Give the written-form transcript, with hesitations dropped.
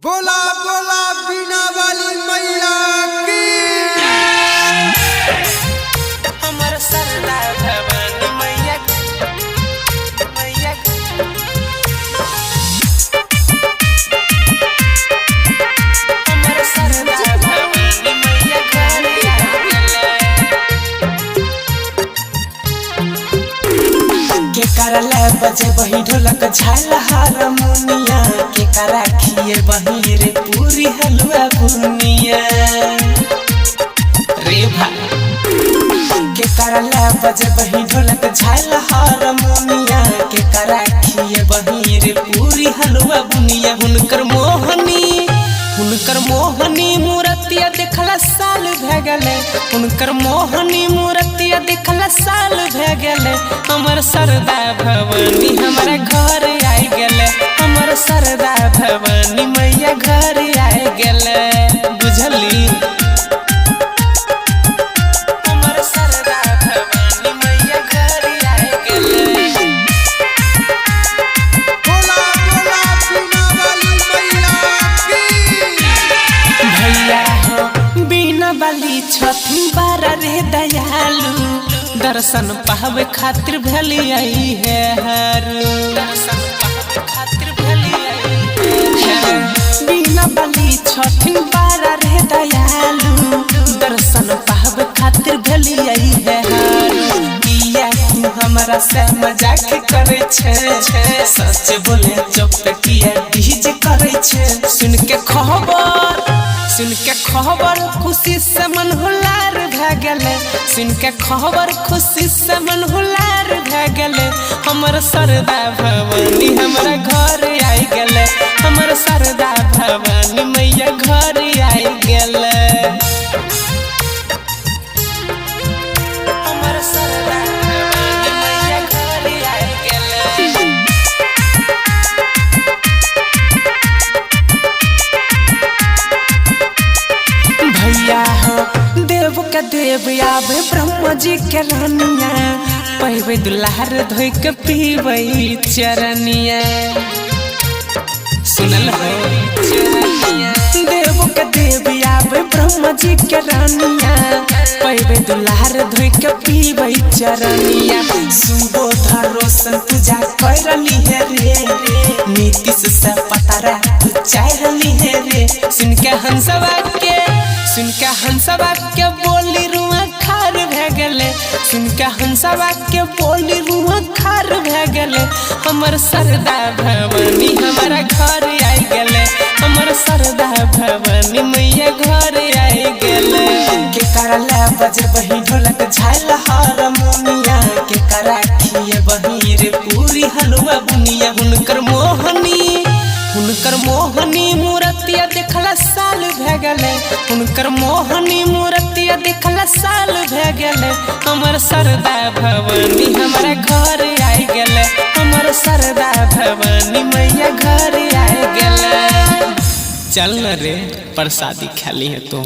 बोला बोला बीना वाली मैया की। हमर सरला भवानी मैया मैया हमर सरला भवानी मैया घर के करले बजे बही ढोलक झाल हारमोनिया के करा खिए बही रे पूरी हलवा बुनिया रे भाई के करले बजे बही ढोलक झाल हारमोनिया के करा खिए बही रे पूरी हलवा बुनिया हुनकर मोहनी मूर्तिया देखला साल भ गेले हुनकर मोहनी मूर्तिया देखला साल भ गेले हमर सरदा भवानी हमारा घर आई गेले हमर सरदा भवानी मैया घर आई गेले बुझली हमर सरदा भवानी मैया घर आई गेले बोला बोला बीना वाली मैया की। भैया हो बीना वाली छठी बारा रे दयालु दर्शन पावे खातिर भली आई है हर दर्शन पावे खातिर भली आई है बीना वाली छठी बारा रे दयालु दर्शन पावे खातिर भली आई है हर किया तू हमरा से मजाक करे छे सच बोले चुप किया डीजे करे छे सुन के खबर खुशी से मन हुलार भ गेले सुन के खबर खुशी से मन हुलार भ गेले हमर सरदा भवानी हमरा घर आई गेले हमर सरदा भवानी मैया घर आई गेले हमर सरदा भवानी मैया घर आई गेले भैया हो देव के देव आवे ब्रह्मा जी के रानिया पहवे दुल्हार धोई के पीबै चरनिया सुनल हो चरनिया देव के देव आवे ब्रह्मा जी के रानिया पहवे दुल्हार धोई के पीबै चरनिया सुबोध रोशन पूजा करली है रे नीतीश से पतारा चाहली है रे सुन के हंसवा के बोली रुआ खार भ गेले सुन के हंसवा के बोली रुआ खार भ गेले हमर सरदा भवानी हमारा घर आई गेले हमर सरदा भवानी मैया घर आई गेले के करले बजे बही ढोलक झाल हारमोनिया के करा खिए बही रे पूरी हलवा बुनिया हुनकर मोहनी मूर्तिया देखला साल भ गेले हुनकर मोहनी मूर्तिया देखला साल भ गेले हमर सरदा भवानी हमारा घर आई गेले हमर सरदा भवानी मैया घर आई गेले चल न रे प्रसादी खाली है तू।